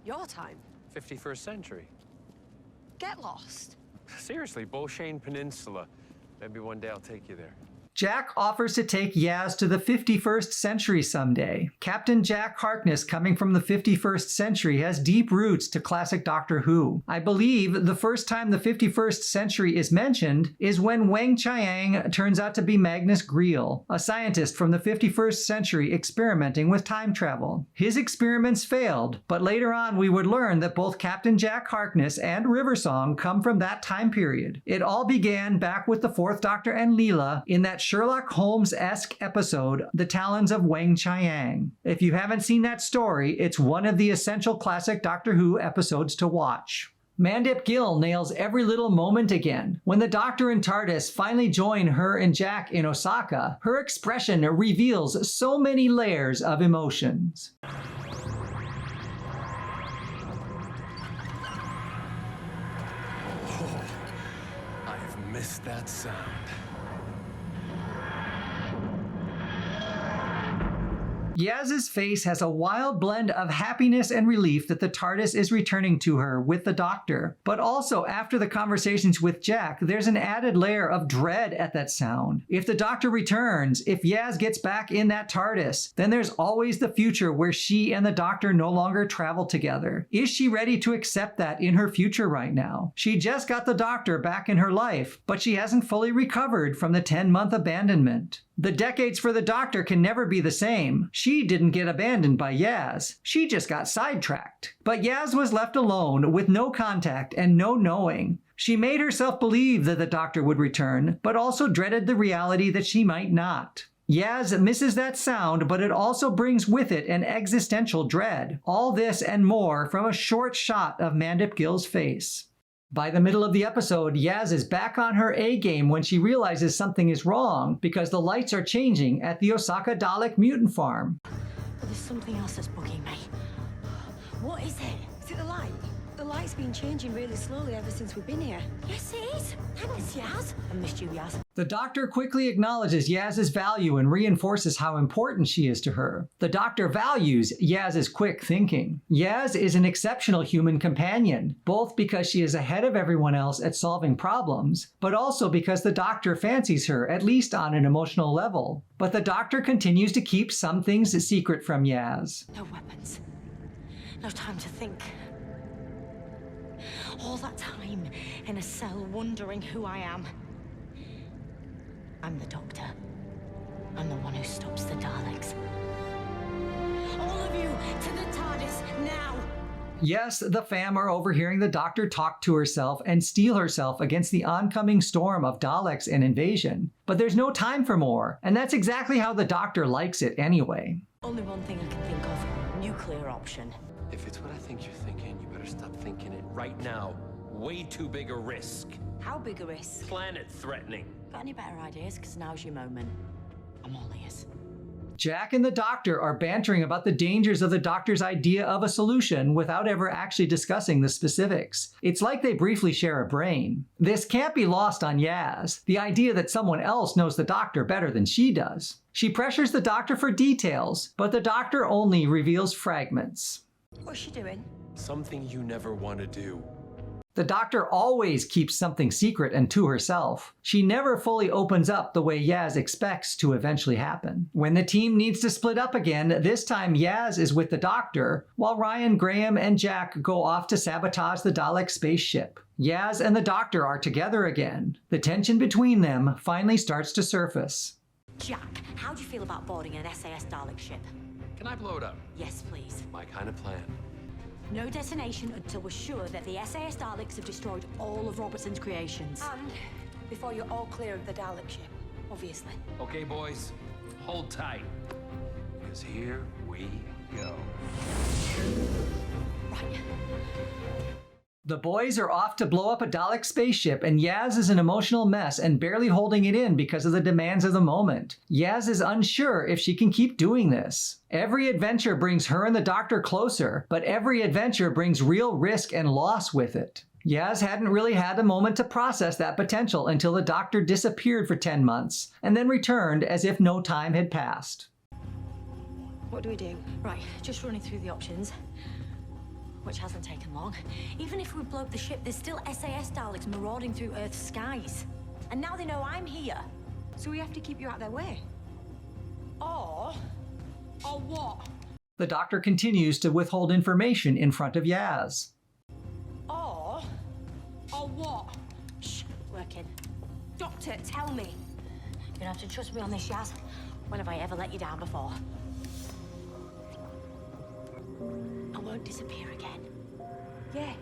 Your time? 51st century. Get lost. Seriously, Bolshane Peninsula. Maybe one day I'll take you there. Jack offers to take Yaz to the 51st century someday. Captain Jack Harkness, coming from the 51st century, has deep roots to classic Doctor Who. I believe the first time the 51st century is mentioned is when Weng Chiang turns out to be Magnus Greel, a scientist from the 51st century experimenting with time travel. His experiments failed, but later on we would learn that both Captain Jack Harkness and Riversong come from that time period. It all began back with the Fourth Doctor and Leela in that Sherlock Holmes-esque episode, The Talons of Weng Chiang. If you haven't seen that story, it's one of the essential classic Doctor Who episodes to watch. Mandip Gill nails every little moment again. When the Doctor and TARDIS finally join her and Jack in Osaka, her expression reveals so many layers of emotions. Oh, I've missed that sound. Yaz's face has a wild blend of happiness and relief that the TARDIS is returning to her with the Doctor. But also, after the conversations with Jack, there's an added layer of dread at that sound. If the Doctor returns, if Yaz gets back in that TARDIS, then there's always the future where she and the Doctor no longer travel together. Is she ready to accept that in her future right now? She just got the Doctor back in her life, but she hasn't fully recovered from the 10-month abandonment. The decades for the Doctor can never be the same. She didn't get abandoned by Yaz. She just got sidetracked. But Yaz was left alone with no contact and no knowing. She made herself believe that the Doctor would return, but also dreaded the reality that she might not. Yaz misses that sound, but it also brings with it an existential dread. All this and more from a short shot of Mandip Gill's face. By the middle of the episode, Yaz is back on her A-game when she realizes something is wrong because the lights are changing at the Osaka Dalek mutant farm. But there's something else that's bugging me. What is it? Is it the light? The light's been changing really slowly ever since we've been here. Yes, it is. Thanks, Yaz. I missed you, Yaz. The Doctor quickly acknowledges Yaz's value and reinforces how important she is to her. The Doctor values Yaz's quick thinking. Yaz is an exceptional human companion, both because she is ahead of everyone else at solving problems, but also because the Doctor fancies her, at least on an emotional level. But the Doctor continues to keep some things secret from Yaz. No weapons. No time to think. All that time in a cell wondering who I am. I'm the Doctor. I'm the one who stops the Daleks. All of you to the TARDIS now! Yes, the fam are overhearing the Doctor talk to herself and steel herself against the oncoming storm of Daleks and invasion. But there's no time for more, and that's exactly how the Doctor likes it anyway. Only one thing I can think of. Nuclear option. If it's what I think you're thinking, you better stop thinking it right now. Way too big a risk. How big a risk? Planet threatening. Got any better ideas? Because now's your moment. I'm all ears. Jack and the Doctor are bantering about the dangers of the Doctor's idea of a solution without ever actually discussing the specifics. It's like they briefly share a brain. This can't be lost on Yaz, the idea that someone else knows the Doctor better than she does. She pressures the Doctor for details, but the Doctor only reveals fragments. What's she doing? Something you never want to do. The Doctor always keeps something secret and to herself. She never fully opens up the way Yaz expects to eventually happen. When the team needs to split up again, this time Yaz is with the Doctor, while Ryan, Graham, and Jack go off to sabotage the Dalek spaceship. Yaz and the Doctor are together again. The tension between them finally starts to surface. Jack, how do you feel about boarding an SAS Dalek ship? Can I blow it up? Yes, please. My kind of plan. No detonation until we're sure that the SAS Daleks have destroyed all of Robertson's creations. And before you're all clear of the Dalek ship, obviously. Okay, boys, hold tight. Because here we go. Right. The boys are off to blow up a Dalek spaceship, and Yaz is an emotional mess and barely holding it in because of the demands of the moment. Yaz is unsure if she can keep doing this. Every adventure brings her and the Doctor closer, but every adventure brings real risk and loss with it. Yaz hadn't really had a moment to process that potential until the Doctor disappeared for 10 months, and then returned as if no time had passed. What do we do? Right, just running through the options. which hasn't taken long. Even if we blow up the ship, there's still SAS Daleks marauding through Earth's skies. And now they know I'm here. So we have to keep you out of their way. Or what? The Doctor continues to withhold information in front of Yaz. Or what? Shh, working. Doctor, tell me. You're gonna have to trust me on this, Yaz. When have I ever let you down before? I won't disappear again. Yeah,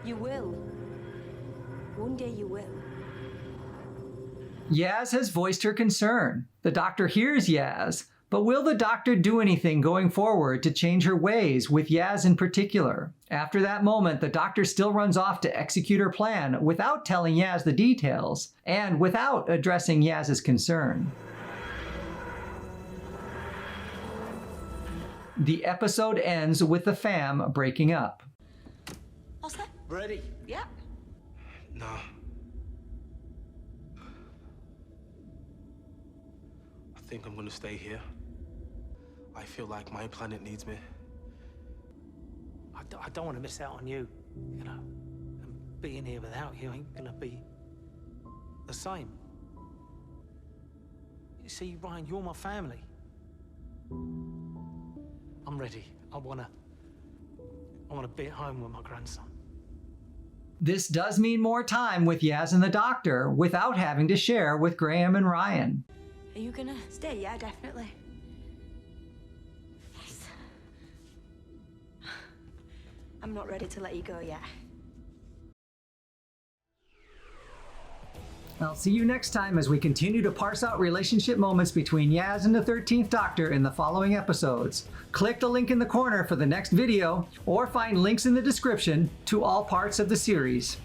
you will. One day you will. Yaz has voiced her concern. The Doctor hears Yaz, but will the Doctor do anything going forward to change her ways, with Yaz in particular? After that moment, the Doctor still runs off to execute her plan without telling Yaz the details, and without addressing Yaz's concern. The episode ends with the fam breaking up. All set? Ready? Yeah. No. I think I'm gonna stay here. I feel like my planet needs me. I don't want to miss out on you, you know. And being here without you ain't gonna be the same. You see, Ryan, you're my family. I'm ready. I wanna be at home with my grandson. This does mean more time with Yaz and the Doctor, without having to share with Graham and Ryan. Are you gonna Stay, yeah, definitely. Yes. I'm not ready to let you go yet. I'll see you next time as we continue to parse out relationship moments between Yaz and the 13th Doctor in the following episodes. Click the link in the corner for the next video, or find links in the description to all parts of the series.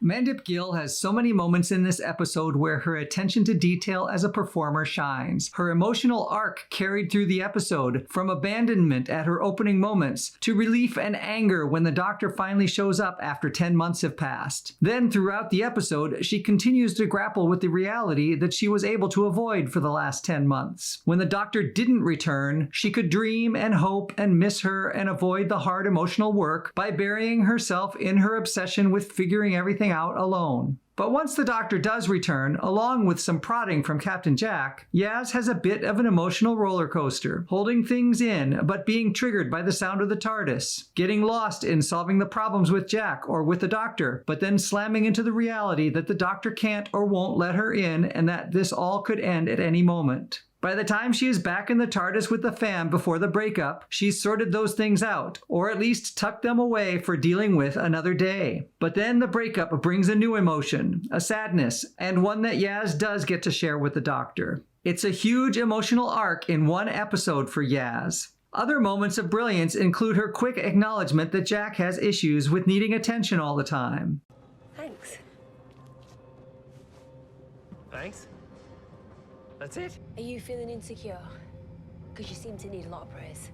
Mandip Gill has so many moments in this episode where her attention to detail as a performer shines. Her emotional arc carried through the episode, from abandonment at her opening moments to relief and anger when the Doctor finally shows up after 10 months have passed. Then throughout the episode, she continues to grapple with the reality that she was able to avoid for the last 10 months. When the Doctor didn't return, she could dream and hope and miss her and avoid the hard emotional work by burying herself in her obsession with figuring everything out alone. But once the Doctor does return, along with some prodding from Captain Jack, Yaz has a bit of an emotional roller coaster, holding things in but being triggered by the sound of the TARDIS, getting lost in solving the problems with Jack or with the Doctor, but then slamming into the reality that the Doctor can't or won't let her in and that this all could end at any moment. By the time she is back in the TARDIS with the fam before the breakup, she's sorted those things out, or at least tucked them away for dealing with another day. But then the breakup brings a new emotion, a sadness, and one that Yaz does get to share with the Doctor. It's a huge emotional arc in one episode for Yaz. Other moments of brilliance include her quick acknowledgement that Jack has issues with needing attention all the time. Thanks. Thanks. That's it? Are you feeling insecure? Because you seem to need a lot of praise.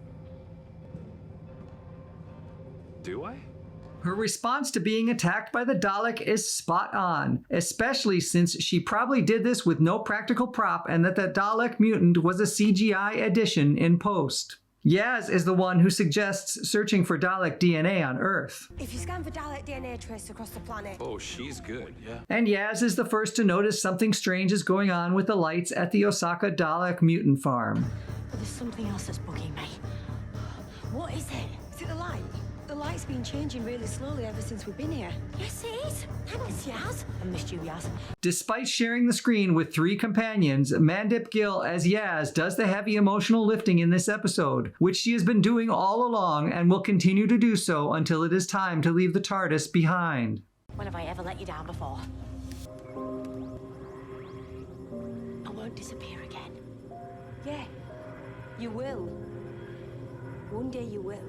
Do I? Her response to being attacked by the Dalek is spot on, especially since she probably did this with no practical prop and that the Dalek mutant was a CGI addition in post. Yaz is the one who suggests searching for Dalek DNA on Earth. If you scan for Dalek DNA trace across the planet, Oh, she's good. Yeah. And Yaz is the first to notice something strange is going on with the lights at the Osaka Dalek mutant farm. But there's something else that's bugging me. What is it? Is it the light? The light's been changing really slowly ever since we've been here. Yes, it is. Thanks, Yaz. I missed you, Yaz. Despite sharing the screen with 3 companions, Mandip Gill as Yaz does the heavy emotional lifting in this episode, which she has been doing all along and will continue to do so until it is time to leave the TARDIS behind. When have I ever let you down before? I won't disappear again. yeah, you will. One day you will.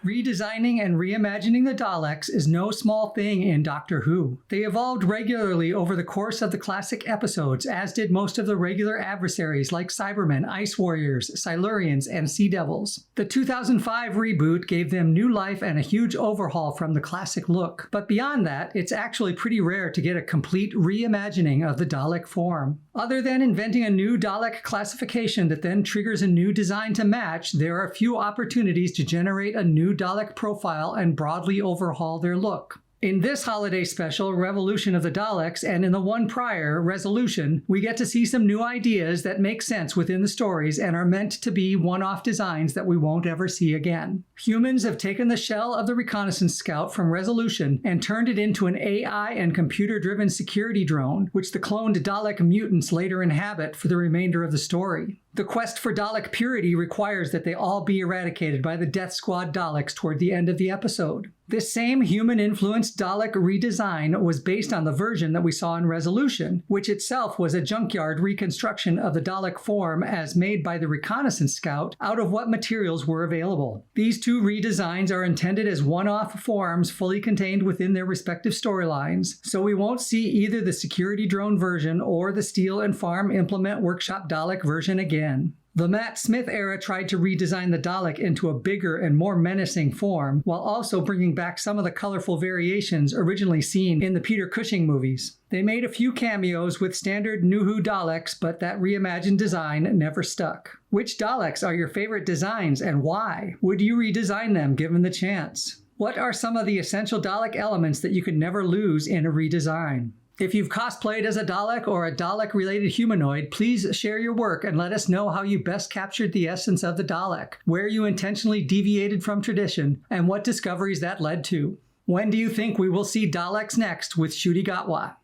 Redesigning and reimagining the Daleks is no small thing in Doctor Who. They evolved regularly over the course of the classic episodes, as did most of the regular adversaries like Cybermen, Ice Warriors, Silurians, and Sea Devils. The 2005 reboot gave them new life and a huge overhaul from the classic look. But beyond that, it's actually pretty rare to get a complete reimagining of the Dalek form. Other than inventing a new Dalek classification that then triggers a new design to match, there are few opportunities to generate a new Dalek profile and broadly overhaul their look. In this holiday special, Revolution of the Daleks, and in the one prior, Resolution, we get to see some new ideas that make sense within the stories and are meant to be one-off designs that we won't ever see again. Humans have taken the shell of the reconnaissance scout from Resolution and turned it into an AI and computer-driven security drone, which the cloned Dalek mutants later inhabit for the remainder of the story. The quest for Dalek purity requires that they all be eradicated by the Death Squad Daleks toward the end of the episode. This same human-influenced Dalek redesign was based on the version that we saw in Resolution, which itself was a junkyard reconstruction of the Dalek form as made by the reconnaissance scout out of what materials were available. These two redesigns are intended as one-off forms fully contained within their respective storylines, so we won't see either the security drone version or the Steel and Farm Implement Workshop Dalek version again. The Matt Smith era tried to redesign the Dalek into a bigger and more menacing form, while also bringing back some of the colorful variations originally seen in the Peter Cushing movies. They made a few cameos with standard New Who Daleks, but that reimagined design never stuck. Which Daleks are your favorite designs and why? Would you redesign them given the chance? What are some of the essential Dalek elements that you could never lose in a redesign? If you've cosplayed as a Dalek or a Dalek-related humanoid, please share your work and let us know how you best captured the essence of the Dalek, where you intentionally deviated from tradition, and what discoveries that led to. When do you think we will see Daleks next with Ncuti Gatwa?